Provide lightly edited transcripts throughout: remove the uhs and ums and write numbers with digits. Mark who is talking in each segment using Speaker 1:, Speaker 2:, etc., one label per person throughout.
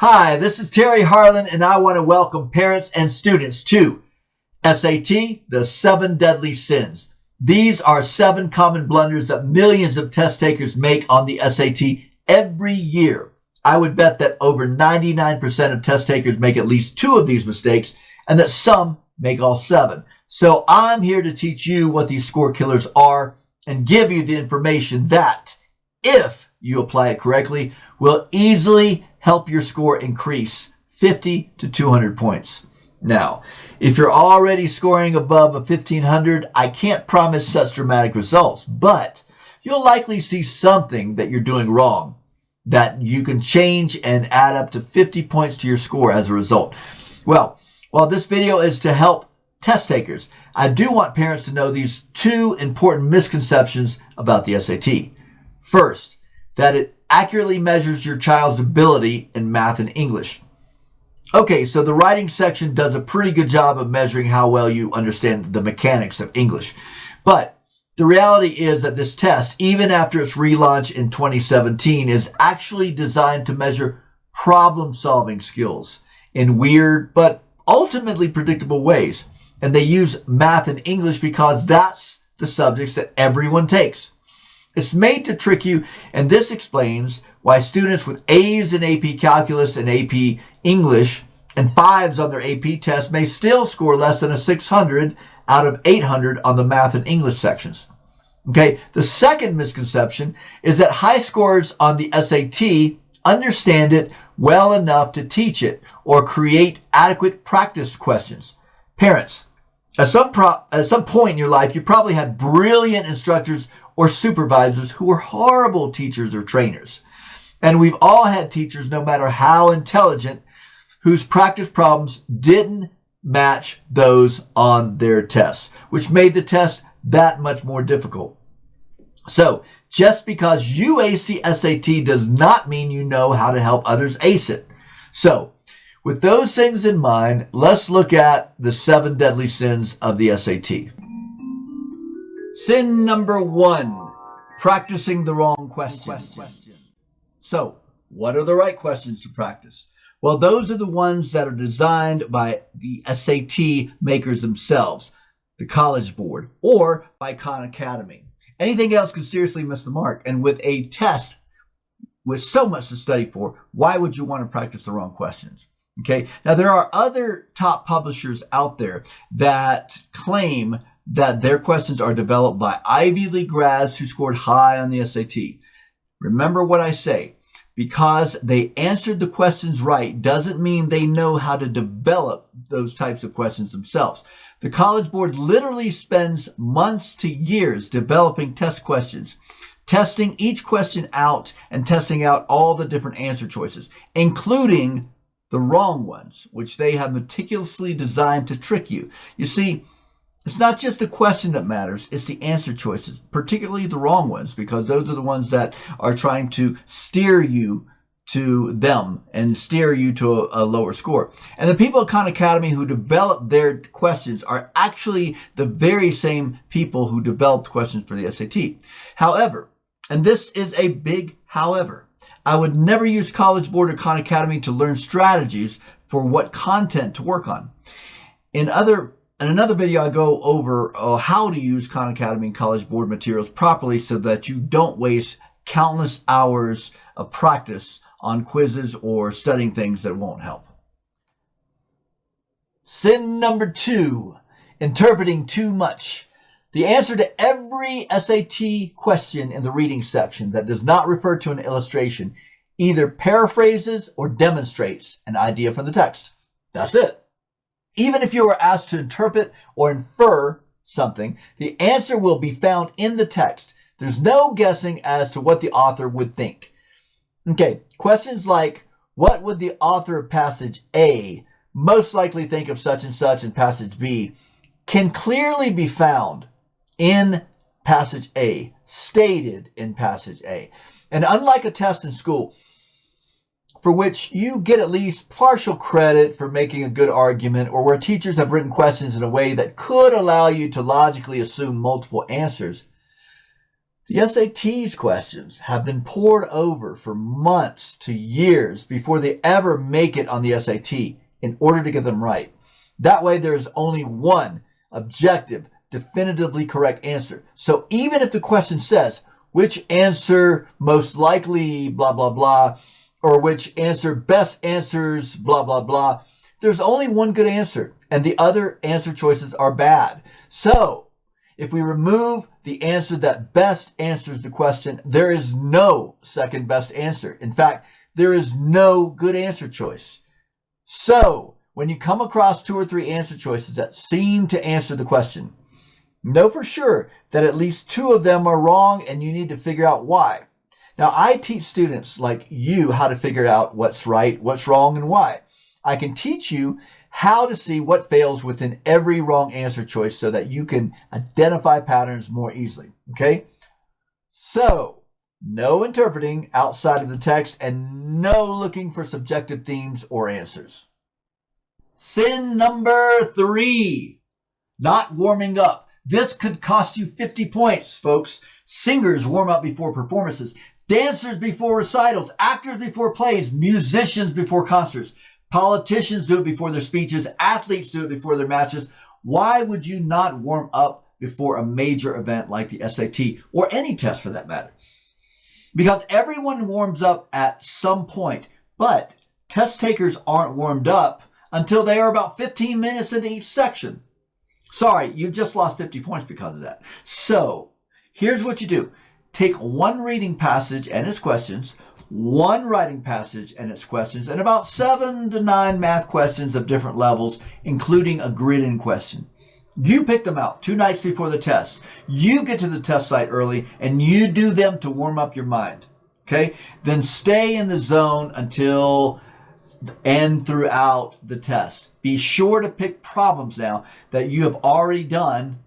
Speaker 1: Hi, this is Terry Harlan, and I want to welcome parents and students to SAT, the 7 Deadly Sins. These are 7 common blunders that millions of test takers make on the SAT every year. I would bet that over 99% of test takers make at least 2 of these mistakes, and that some make all 7. So I'm here to teach you what these score killers are and give you the information that, if you apply it correctly, will easily help your score increase 50 to 200 points. Now, if you're already scoring above a 1500, I can't promise such dramatic results, but you'll likely see something that you're doing wrong that you can change and add up to 50 points to your score as a result. Well, while this video is to help test takers, I do want parents to know these 2 important misconceptions about the SAT. First, that it accurately measures your child's ability in math and English. Okay, so the writing section does a pretty good job of measuring how well you understand the mechanics of English. But the reality is that this test, even after its relaunch in 2017, is actually designed to measure problem-solving skills in weird but ultimately predictable ways. And they use math and English because that's the subjects that everyone takes. It's made to trick you, and this explains why students with A's in AP Calculus and AP English and 5s on their AP test may still score less than a 600 out of 800 on the math and English sections. Okay, the second misconception is that high scorers on the SAT understand it well enough to teach it or create adequate practice questions. Parents, at some point in your life, you probably had brilliant instructors or supervisors who were horrible teachers or trainers. And we've all had teachers, no matter how intelligent, whose practice problems didn't match those on their tests, which made the test that much more difficult. So, just because you ace the SAT does not mean you know how to help others ace it. So, with those things in mind, let's look at the 7 deadly sins of the SAT. Sin number 1, practicing the wrong question. So, what are the right questions to practice? Well, those are the ones that are designed by the SAT makers themselves, the College Board, or by Khan Academy. Anything else could seriously miss the mark. And with a test with so much to study for, why would you want to practice the wrong questions? Okay, now there are other top publishers out there that claim that their questions are developed by Ivy League grads who scored high on the SAT. Remember what I say, because they answered the questions right doesn't mean they know how to develop those types of questions themselves. The College Board literally spends months to years developing test questions, testing each question out and testing out all the different answer choices, including the wrong ones, which they have meticulously designed to trick you. You see, it's not just the question that matters, it's the answer choices, particularly the wrong ones, because those are the ones that are trying to steer you to them and steer you to a lower score. And the people at Khan Academy who developed their questions are actually the very same people who developed questions for the SAT. However, and this is a big however, I would never use College Board or Khan Academy to learn strategies for what content to work on. In another video, I go over how to use Khan Academy and College Board materials properly so that you don't waste countless hours of practice on quizzes or studying things that won't help. Sin number 2, interpreting too much. The answer to every SAT question in the reading section that does not refer to an illustration either paraphrases or demonstrates an idea from the text. That's it. Even if you are asked to interpret or infer something, the answer will be found in the text. There's no guessing as to what the author would think. Okay, questions like, what would the author of passage A most likely think of such and such in passage B, can clearly be found in passage A, stated in passage A. And unlike a test in school, for which you get at least partial credit for making a good argument, or where teachers have written questions in a way that could allow you to logically assume multiple answers, The SAT's questions have been pored over for months to years before they ever make it on the SAT in order to get them right. That way, there is only one objective, definitively correct answer. So even if the question says, which answer most likely blah, blah, blah, or which answer best answers blah, blah, blah, there's only one good answer, and the other answer choices are bad. So if we remove the answer that best answers the question, there is no second best answer. In fact, there is no good answer choice. So when you come across 2 or 3 answer choices that seem to answer the question, know for sure that at least 2 of them are wrong, and you need to figure out why. Now, I teach students like you how to figure out what's right, what's wrong, and why. I can teach you how to see what fails within every wrong answer choice so that you can identify patterns more easily. Okay? So, no interpreting outside of the text and no looking for subjective themes or answers. Sin number 3, not warming up. This could cost you 50 points, folks. Singers warm up before performances, dancers before recitals, actors before plays, musicians before concerts. Politicians do it before their speeches. Athletes do it before their matches. Why would you not warm up before a major event like the SAT or any test for that matter? Because everyone warms up at some point, but test takers aren't warmed up until they are about 15 minutes into each section. Sorry, you've just lost 50 points because of that. So here's what you do. Take one reading passage and its questions, one writing passage and its questions, and about 7 to 9 math questions of different levels, including a grid-in question. You pick them out 2 nights before the test. You get to the test site early, and you do them to warm up your mind. Okay? Then stay in the zone until and throughout the test. Be sure to pick problems now that you have already done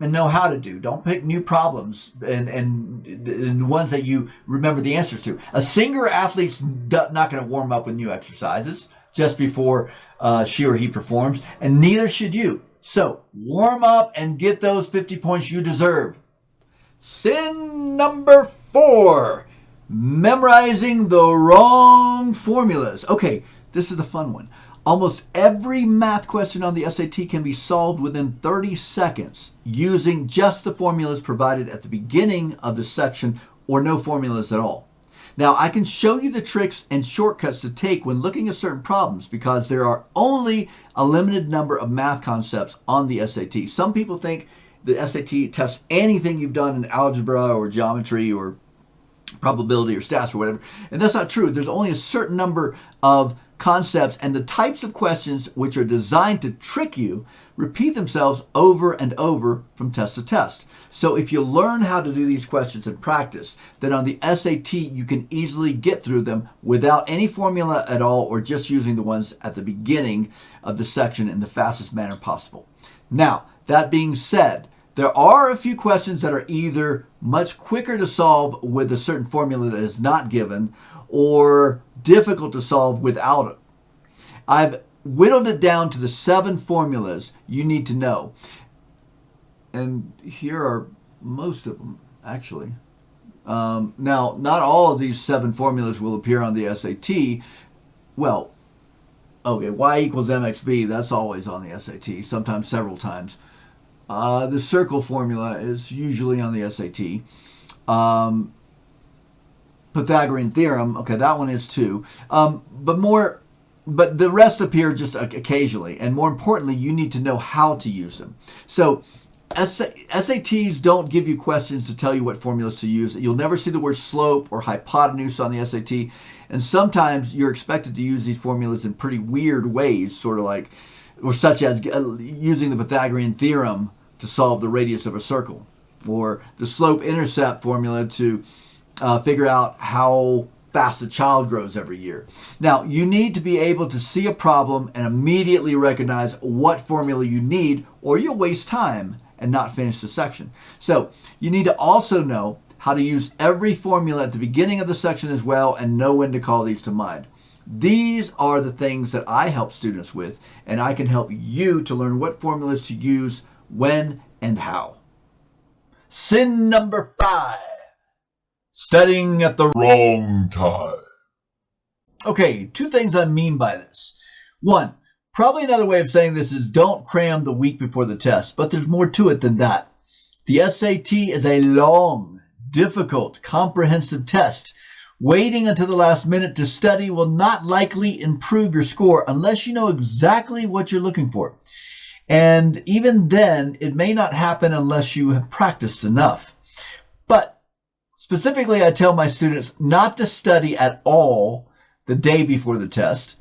Speaker 1: and know how to do. Don't pick new problems and ones that you remember the answers to. A singer or athlete's not going to warm up with new exercises just before she or he performs, and neither should you. So warm up and get those 50 points you deserve. Sin number 4, memorizing the wrong formulas. Okay, this is a fun one. Almost every math question on the SAT can be solved within 30 seconds using just the formulas provided at the beginning of the section or no formulas at all. Now, I can show you the tricks and shortcuts to take when looking at certain problems because there are only a limited number of math concepts on the SAT. Some people think the SAT tests anything you've done in algebra or geometry or probability or stats or whatever, and that's not true. There's only a certain number of concepts, and the types of questions which are designed to trick you repeat themselves over and over from test to test. So if you learn how to do these questions in practice, then on the SAT you can easily get through them without any formula at all or just using the ones at the beginning of the section in the fastest manner possible. Now, that being said, there are a few questions that are either much quicker to solve with a certain formula that is not given or difficult to solve without it. I've whittled it down to the 7 formulas you need to know. And here are most of them, actually. Now, not all of these 7 formulas will appear on the SAT. Well, okay, y equals mxb, that's always on the SAT, sometimes several times. The circle formula is usually on the SAT. Pythagorean theorem, okay, that one is too. But the rest appear just occasionally. And more importantly, you need to know how to use them. So SATs don't give you questions to tell you what formulas to use. You'll never see the word slope or hypotenuse on the SAT. And sometimes you're expected to use these formulas in pretty weird ways, sort of like, or such as using the Pythagorean theorem to solve the radius of a circle, or the slope-intercept formula to figure out how fast a child grows every year. Now, you need to be able to see a problem and immediately recognize what formula you need, or you'll waste time and not finish the section. So you need to also know how to use every formula at the beginning of the section as well and know when to call these to mind. These are the things that I help students with, and I can help you to learn what formulas to use, when, and how. Sin number 5. Studying at the wrong time. Okay, two things I mean by this. One, probably another way of saying this is don't cram the week before the test, but there's more to it than that. The SAT is a long, difficult, comprehensive test. Waiting until the last minute to study will not likely improve your score unless you know exactly what you're looking for. And even then, it may not happen unless you have practiced enough. But specifically, I tell my students not to study at all the day before the test,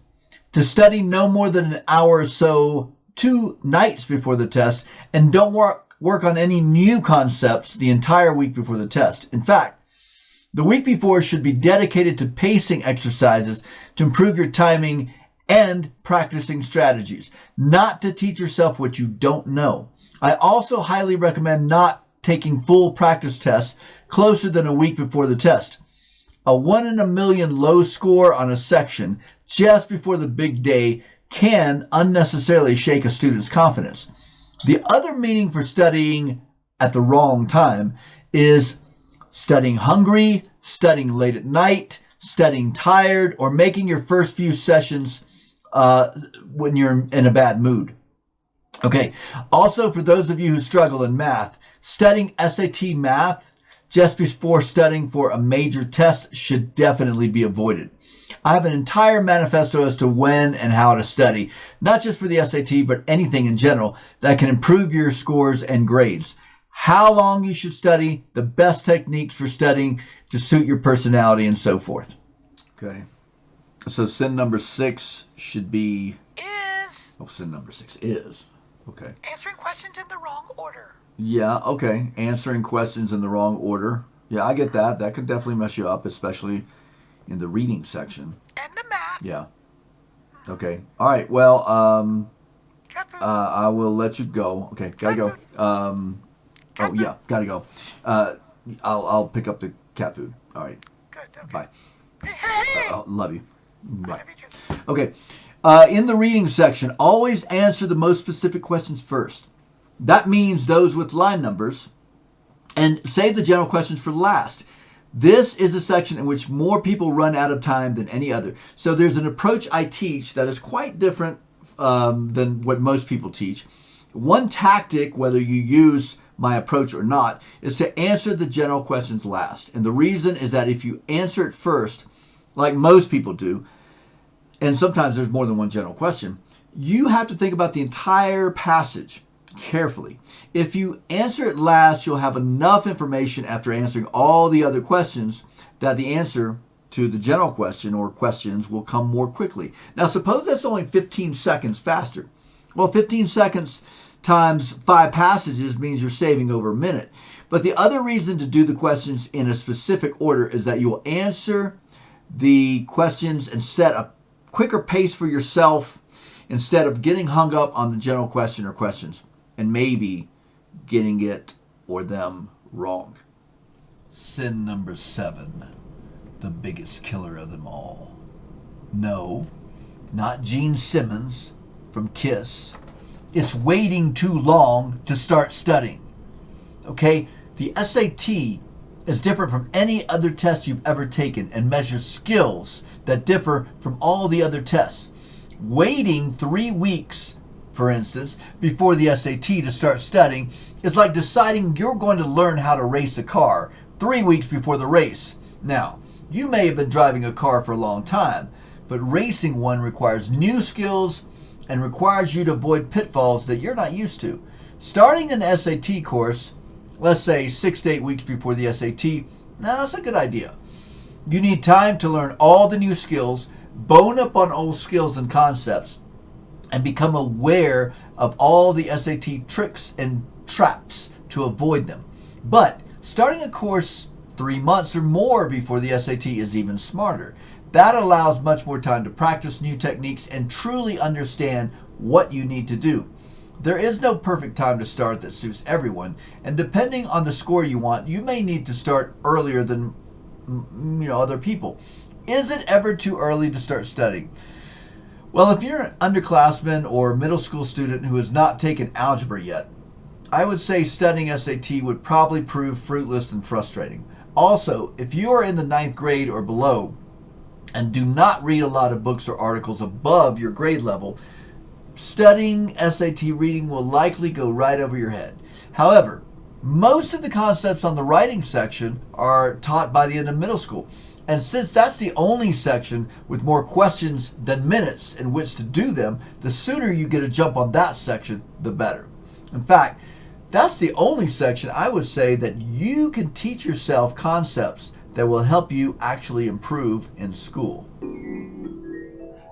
Speaker 1: to study no more than an hour or so 2 nights before the test, and don't work on any new concepts the entire week before the test. In fact, the week before should be dedicated to pacing exercises to improve your timing and practicing strategies, not to teach yourself what you don't know. I also highly recommend not taking full practice tests closer than a week before the test. A 1 in a million low score on a section just before the big day can unnecessarily shake a student's confidence. The other meaning for studying at the wrong time is studying hungry, studying late at night, studying tired, or making your first few sessions when you're in a bad mood. Okay, also for those of you who struggle in math, studying SAT math just before studying for a major test should definitely be avoided. I have an entire manifesto as to when and how to study, not just for the SAT, but anything in general that can improve your scores and grades. How long you should study, the best techniques for studying to suit your personality, and so forth. Okay. So sin number 6 should be... sin number 6 is... Okay.
Speaker 2: Answering questions in the wrong order.
Speaker 1: Yeah, okay. Answering questions in the wrong order. Yeah, I get that. That could definitely mess you up, especially in the reading section.
Speaker 2: And the math.
Speaker 1: Yeah. Okay. All right. Well, I will let you go. Okay, gotta go. Oh yeah, gotta go. I'll pick up the cat food. All right.
Speaker 2: Good. Okay.
Speaker 1: Bye.
Speaker 2: Hey.
Speaker 1: Love you. Bye.
Speaker 2: Love you too.
Speaker 1: Okay. In the reading section, always answer the most specific questions first. That means those with line numbers, and save the general questions for last. This is a section in which more people run out of time than any other. So there's an approach I teach that is quite different than what most people teach. One tactic, whether you use my approach or not, is to answer the general questions last. And the reason is that if you answer it first, like most people do, and sometimes there's more than one general question, you have to think about the entire passage carefully. If you answer it last, you'll have enough information after answering all the other questions that the answer to the general question or questions will come more quickly. Now, suppose that's only 15 seconds faster. Well, 15 seconds times 5 passages means you're saving over a minute. But the other reason to do the questions in a specific order is that you will answer the questions and set a quicker pace for yourself instead of getting hung up on the general question or questions and maybe getting it or them wrong. Sin number 7, the biggest killer of them all. No, not Gene Simmons from KISS. It's waiting too long to start studying. Okay, the SAT is different from any other test you've ever taken and measures skills that differ from all the other tests. Waiting 3 weeks, for instance, before the SAT to start studying is like deciding you're going to learn how to race a car 3 weeks before the race. Now, you may have been driving a car for a long time, but racing one requires new skills and requires you to avoid pitfalls that you're not used to. Starting an SAT course, let's say 6 to 8 weeks before the SAT, now that's a good idea. You need time to learn all the new skills, bone up on old skills and concepts, and become aware of all the SAT tricks and traps to avoid them. But starting a course 3 months or more before the SAT is even smarter. That allows much more time to practice new techniques and truly understand what you need to do. There is no perfect time to start that suits everyone, and depending on the score you want, you may need to start earlier than other people. Is it ever too early to start studying? Well, if you're an underclassman or middle school student who has not taken algebra yet, I would say studying SAT would probably prove fruitless and frustrating. Also, if you are in the 9th grade or below and do not read a lot of books or articles above your grade level, studying SAT reading will likely go right over your head. However, most of the concepts on the writing section are taught by the end of middle school. And since that's the only section with more questions than minutes in which to do them, the sooner you get a jump on that section, the better. In fact, that's the only section I would say that you can teach yourself concepts that will help you actually improve in school.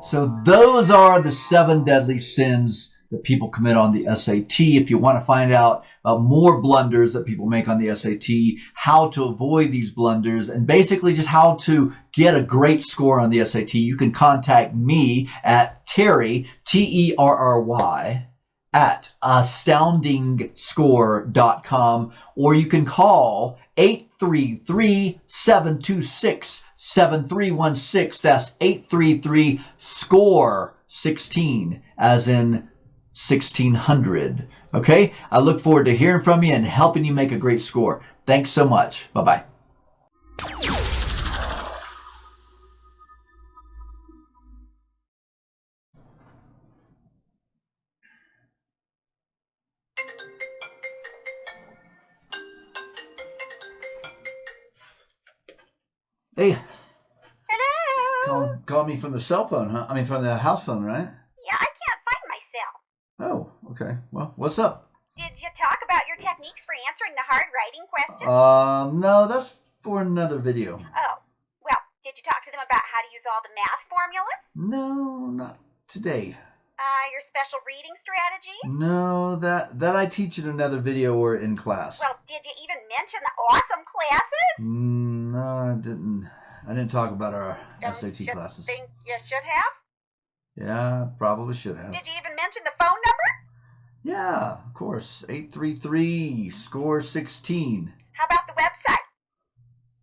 Speaker 1: So those are the 7 deadly sins that people commit on the SAT. If you want to find out about more blunders that people make on the SAT, how to avoid these blunders, and basically just how to get a great score on the SAT, you can contact me at Terry, Terry, at astoundingscore.com, or you can call 833-726-7316. That's 833-SCORE-16, as in 1600. Okay? I look forward to hearing from you and helping you make a great score. Thanks so much. Bye-bye. Hey,
Speaker 3: Hello?
Speaker 1: call me from the cell phone, huh? I mean, from the house phone, right?
Speaker 3: Yeah, I can't find myself.
Speaker 1: Oh, okay. Well, what's up?
Speaker 3: Did you talk about your techniques for answering the hard writing questions?
Speaker 1: No, that's for another video.
Speaker 3: Oh, well, did you talk to them about how to use all the math formulas?
Speaker 1: No, not today.
Speaker 3: Your special reading strategies?
Speaker 1: No, that I teach in another video or in class.
Speaker 3: Well, did you even mention the awesome classes?
Speaker 1: No, I didn't. I didn't talk about our
Speaker 3: Don't
Speaker 1: SAT
Speaker 3: you
Speaker 1: classes.
Speaker 3: think you should have?
Speaker 1: Yeah, probably should have.
Speaker 3: Did you even mention the phone number?
Speaker 1: Yeah, of course. 833-SCORE-16.
Speaker 3: How about the website?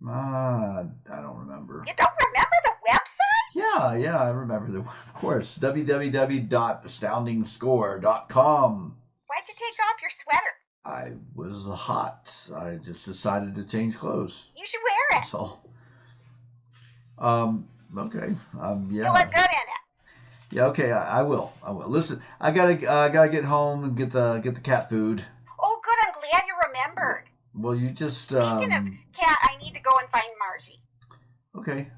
Speaker 1: I don't remember.
Speaker 3: You don't remember the website?
Speaker 1: Yeah, I remember. Of course, www.astoundingscore.com.
Speaker 3: Why'd you take off your sweater?
Speaker 1: I was hot. I just decided to change clothes.
Speaker 3: You should wear it.
Speaker 1: That's all. Okay. Yeah.
Speaker 3: You look good in it.
Speaker 1: Yeah. Okay. I will. Listen, I gotta get home and get the cat food.
Speaker 3: Oh, good. I'm glad you remembered.
Speaker 1: Well, you just.
Speaker 3: Speaking of cat, I need to go and find Margie.
Speaker 1: Okay.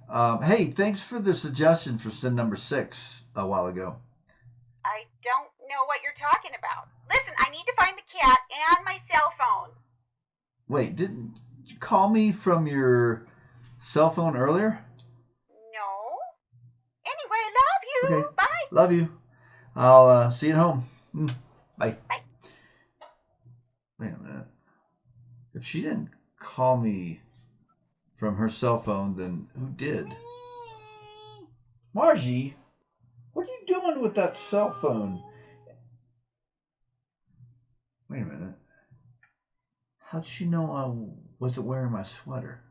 Speaker 1: Hey, thanks for the suggestion for sin number 6 a while ago.
Speaker 3: I don't know what you're talking about. Listen, I need to find the cat and my cell phone.
Speaker 1: Wait, didn't you call me from your cell phone earlier?
Speaker 3: No. Anyway, love you.
Speaker 1: Okay.
Speaker 3: Bye.
Speaker 1: Love you. I'll see you at home. Bye.
Speaker 3: Bye.
Speaker 1: Wait a minute. If she didn't call me from her cell phone, then who did? Margie, what are you doing with that cell phone? Wait a minute. How'd she know I wasn't wearing my sweater?